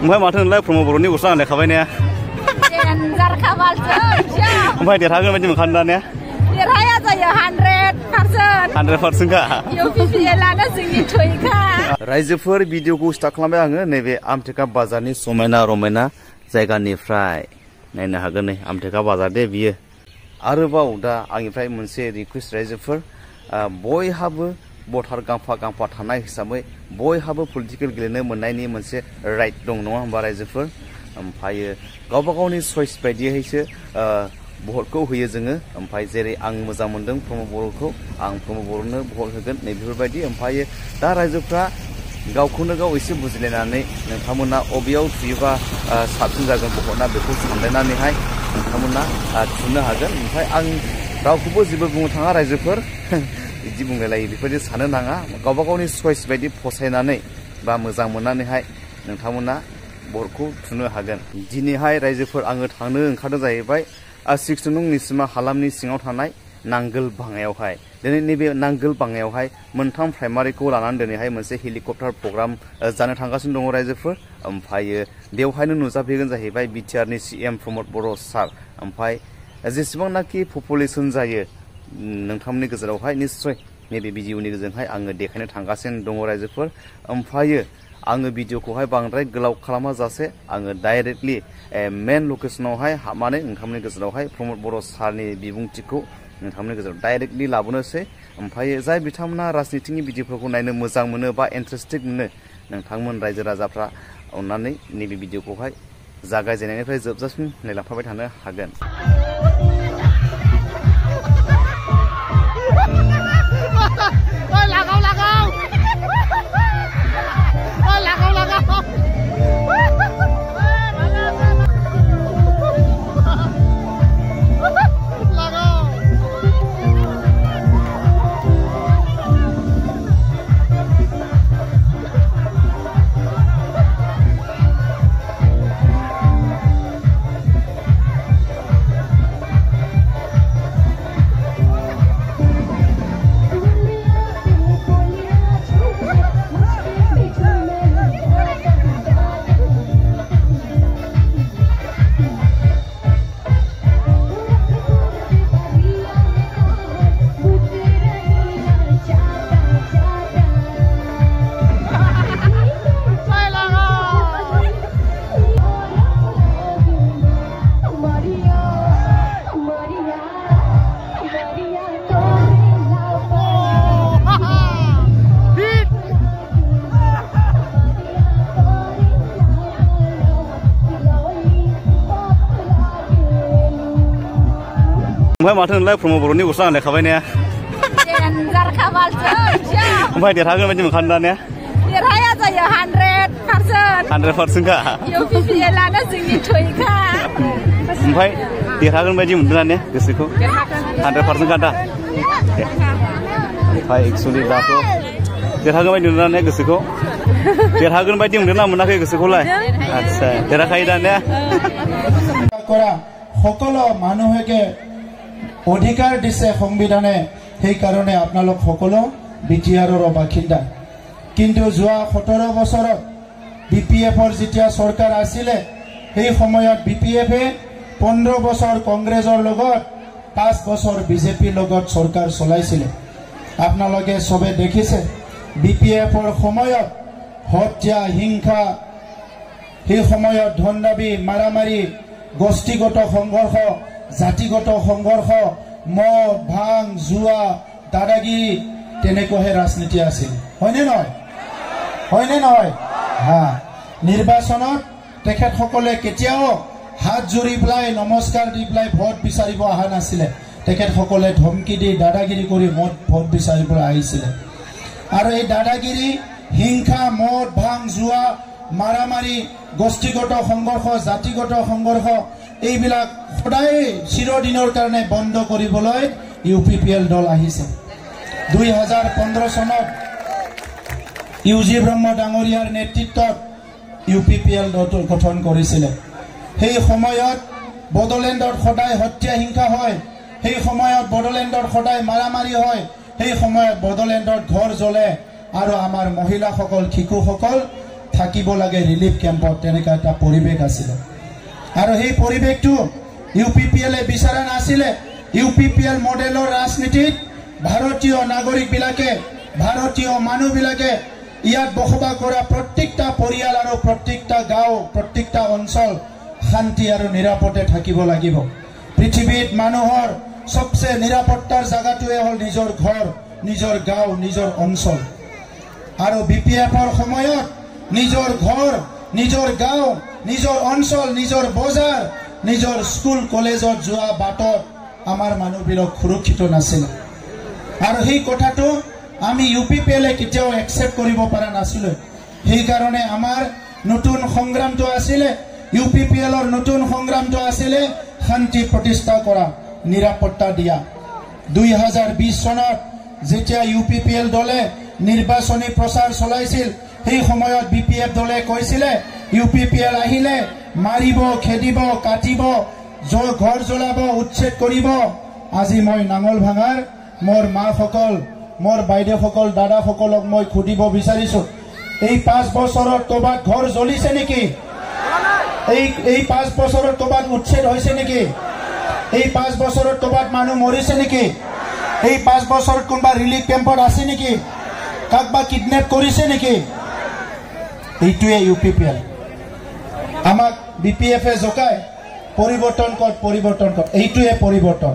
ओमफ्राय माथो होनलाय प्रमद बर'नि गस्ला गानलायखाबाय ने ओमफ्राय देरहागोन बायदि मोनखादों दा ने देरहाया जायो 100% का UPPLआनो जोंनि थैखा रायजोफोर भिडिअखौ स्टार्ट खालामबाय आङो नैबे आमटेका बाजारनि समायना रमायना जायगानिफ्राय नायनो हागोन नै आमटेका बाजार दे बियो आरोबाव दा आंनिफ्राय मोनसे रिक्वेस्ट रायजोफोर बयहाबो भटार गांफा थानाय हिसाबै बयहाबो पलिटिकेल गेलेनो मोननायनि मोनसे राइट दं नङा होमबा रायजोफोर ओमफ्रायो गावबा गावनि चइस बायदियैसो भटखौ होयो जोङो ओमफ्राय जेरै आं मोजां मोनदों प्रमद बर'खौ आं प्रमद बर'नो भट होगोन नै बेफोरबायदि ओमफ्रायो दा रायजोफ्रा गावखौनो गाव एसे बुजिलायनानै नोंथांमोना अबेयाव थुयोबा साबसिन जागोन भटना बेखौ सानलायनानैहाय नोंथांमोना थुनो हागोन ओमफ्राय आं रावखौबो जेबो बुंनो थाङा रायजोफोर बिदि बुंलायलायो बेफोरबायदि साननो नाङा गावबा गावनि चइस बायदि फसायनानै बा मोजां मोननानैहाय नोंथांमोना भटखौ थुनो हागोन दिनैहाय रायजोफोर आङो थांनो ओंखारदों जाहैबाय 6 नं निसिमा हालामनि सिङाव थानाय नांगोल बाङायावहाय दिनै नैबे नांगोल बाङायावहाय मोनथाम प्राइमारिखौ लानानै दिनैहाय मोनसे हेलिकप्टार प्रग्राम जानो थांगासिनो दङ रायजोफोर ओमफ्रायो बेवहायनो नुजाफैगोन जाहैबाय बिटिआरनि CM प्रमद बर' सार ओमफ्राय जेसेबांनाखि पपुलेसन जायो नोंथांमोननि गेजेरावहाय निश्चय नैबे भिडिअनि गेजेरजोंहाय आङो देखायनो थांगासिनो दङ रायजोफोर ओमफ्रायो आङो भिडिअखौहाय बांद्राय गोलाव खालामा जासे आङो डाइरेक्टलि मेन लकेसनावहाय हाबनानै नोंथांमोननि गेजेरावहाय प्रमद बर' सारनि बिबुंथिखौ नोंथांमोननि गेजेराव डाइरेक्टलि लाबोनोसै ओमफ्राय जाय बिथांमोना राजनितिनि भिडिअफोरखौ नायनो मोजां मोनो बा इन्टारेस्टेड मोनो नोंथांमोन रायजो राजाफ्रा अननानै नैबे भिडिअखौहाय जागायजेननायनिफ्राय जोबजासिम नायलांफाबाय थानो हागोन ओमफ्राय माथो होनलाय प्रमद बर'नि गस्ला गानलायखाबाय ने ओमफ्राय देरहागोन बायदि मोनखादों दा ने देरहाया जायो 100% का UPPLआनो जोंनि थैखा ओमफ्राय देरहागोन बायदि मोनदों ना ने गोसोखौ 100% का दा ओमफ्राय एक्चुअलि दाथ' देरहागोन बायदि मोनदों ना ने गोसोखौ देरहागोन बायदि मोनदों ना मोनाखै गोसोखौलाय आচ্ছা देरहाखायो दा ने সকলো মানুহেকে অধিকাৰ দিছে সংবিধানে সেই কাৰণে আপোনালোক সকলো বিটিআৰৰ বাসিন্দা কিন্তু যোৱা 17 বছৰত বিপিএফৰ যেতিয়া চৰকাৰ আছিলে সেই সময়ত বিপিএফে 15 বছৰ কংগ্ৰেছৰ লগত 5 বছৰ বিজেপিৰ লগত চৰকাৰ চলাইছিল আপোনালোকে সবে দেখিছে বিপিএফৰ সময়ত হত্যা হিংসা সেই সময়ত ধনদাবী মাৰামাৰী গোষ্ঠীগত সংঘৰ্ষ জাতিগত সংঘৰ্ষ মদ ভাং জুৱা দাদাগিৰি তেনেকৈহে ৰাজনীতি আছিল হয়নে নহয় হা নিৰ্বাচনত তেখেতসকলে কেতিয়াও হাত জোৰি পেলাই নমস্কাৰ দি পেলাই ভোট বিচাৰিব অহা নাছিলে তেখেতসকলে ধমকি দি দাদাগিৰি কৰি ভোট বিচাৰিবলৈ আহিছিলে আৰু এই দাদাগিৰি হিংসা মদ ভাং জুৱা মাৰামাৰী গোষ্ঠীগত সংঘৰ্ষ জাতিগত সংঘৰ্ষ এইবিলাক সদায় চিৰদিনৰ কাৰণে বন্ধ কৰিবলৈ UPPL দল আহিছে 2015 চনত ইউজি ব্ৰহ্ম ডাঙৰীয়াৰ নেতৃত্বত UPPL দল গঠন কৰিছিল সেই সময়ত বড়োলেণ্ডত সদায় হত্যা হিংসা হয় সেই সময়ত বড়োলেণ্ডত সদায় মাৰামাৰী হয় সেই সময়ত বড়োলেণ্ডত ঘৰ জ্বলে আৰু আমাৰ মহিলাসকল শিশুসকল থাকিব লাগে ৰিলিফ কেম্পত তেনেকুৱা এটা পৰিৱেশ আছিলে আৰু সেই পৰিৱেশটো ইউপিপিএলে বিচাৰা নাছিলে ইউপিপিএল মডেলৰ ৰাজনীতিত ভাৰতীয় নাগৰিকবিলাকে ভাৰতীয় মানুহবিলাকে ইয়াত বসবাস কৰা প্ৰত্যেকটা পৰিয়াল আৰু প্ৰত্যেকটা গাঁও প্ৰত্যেকটা অঞ্চল শান্তি আৰু নিৰাপদে থাকিব লাগিব পৃথিৱীত মানুহৰ সবচে নিৰাপত্তাৰ জায়গাটোৱে হ'ল নিজৰ ঘৰ নিজৰ গাঁও নিজৰ অঞ্চল আৰু বিপিএফৰ সময়ত নিজৰ ঘৰ নিজৰ গাঁও নিজৰ অঞ্চল নিজৰ বজাৰ নিজৰ স্কুল কলেজত যোৱা বাটত আমাৰ মানুহবিলাক সুৰক্ষিত নাছিল আৰু সেই কথাটো আমি ইউপিপিএলে কেতিয়াও একসেপ্ট কৰিব পৰা নাছিল সেই কাৰণে আমাৰ নতুন সংগ্ৰামটো আছিল ইউপিপিএলৰ নতুন সংগ্ৰামটো আছিল শান্তি প্ৰতিষ্ঠা কৰা নিৰাপত্তা দিয়া 2020 চনত যেতিয়া ইউপিপিএল দলে নিৰ্বাচনী প্ৰচাৰ চলাইছিল সেই সময়ত বিপিএফ দলে কৈছিল ইউপিপিএল আহিলে মাৰিব খেদিব কাটিব ঘৰ জ্বলাব উচ্ছেদ কৰিব আজি মই নাঙল ভাঙাৰ মোৰ মাসকল মোৰ বাইদেউসকল দাদাসকলক মই খুদিব বিচাৰিছো এই 5 বছৰত কবাত ঘৰ জ্বলিছে নেকি এই 5 বছৰত কবাত উচ্ছেদ হৈছে নেকি এই 5 বছৰত কবাত মানুহ মৰিছে নেকি এই 5 বছৰত কোনবা ৰিলিফ কেম্পত আছে নেকি কাকবা কিডনেপ কৰিছে নেকি এইটোৱে ইউপিপিএল আমাক বিপিএফে জকাই পৰিৱৰ্তন কত এইটোৱে পৰিৱৰ্তন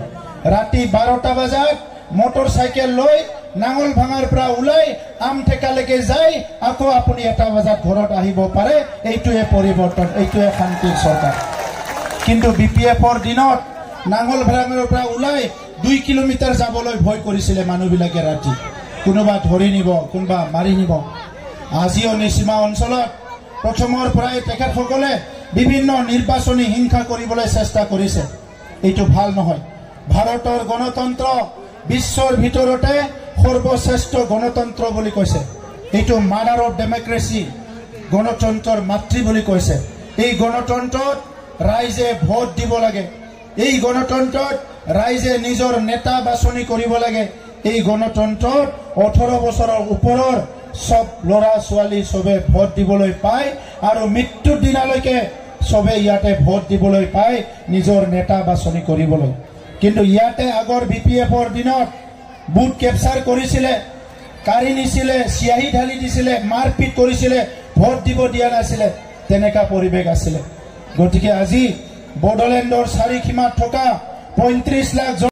ৰাতি 12টা বজাত মোটৰসাইকেল লৈ নাঙল ভাঙাৰ পৰা ওলাই আমঠেকালৈকে যায় আকৌ আপুনি 1টা বজাত ঘৰত আহিব পাৰে এইটোৱে পৰিৱৰ্তন এইটোৱে শান্তিৰ চৰকাৰ কিন্তু বিপিএফৰ দিনত নাঙল ভাঙাৰ পৰা ওলাই 2 কিলোমিটাৰ যাবলৈ ভয় কৰিছিল মানুহবিলাকে ৰাতি কোনোবা ধৰি নিব কোনোবা মাৰি নিব আজিও নিসীমা অঞ্চলত প্ৰথমৰ পৰাই তেখেতসকলে বিভিন্ন নিৰ্বাচনী হিংসা কৰিবলৈ চেষ্টা কৰিছে এইটো ভাল নহয় ভাৰতৰ গণতন্ত্ৰ বিশ্বৰ ভিতৰতে সৰ্বশ্ৰেষ্ঠ গণতন্ত্ৰ বুলি কৈছে এইটো মাদাৰ অফ ডেমক্ৰেসি গণতন্ত্ৰৰ মাতৃ বুলি কৈছে এই গণতন্ত্ৰত ৰাইজে ভোট দিব লাগে এই গণতন্ত্ৰত ৰাইজে নিজৰ নেতা বাছনি কৰিব লাগে এই গণতন্ত্ৰত 18 বছৰৰ ওপৰৰ সব লৰা ছোৱালী সবে ভোট দিবলৈ পায় আৰু মৃত্যুৰ দিনলৈকে সবে ইয়াতে ভোট দিবলৈ পায় নিজৰ নেতা বাছনি কৰিবলৈ কিন্তু ইয়াতে আগৰ বিপিএফৰ দিনত বুথ ক্যাপচাৰ কৰিছিলে কাৰি নিছিলে সিয়াহি ঢালি দিছিলে মাৰপিট কৰিছিলে ভোট দিব দিয়া নাছিলে তেনেকা পৰিবেশ আছিল গতিকে আজি বড়োলেণ্ডৰ চাৰিসীমাত থকা 35 লাখ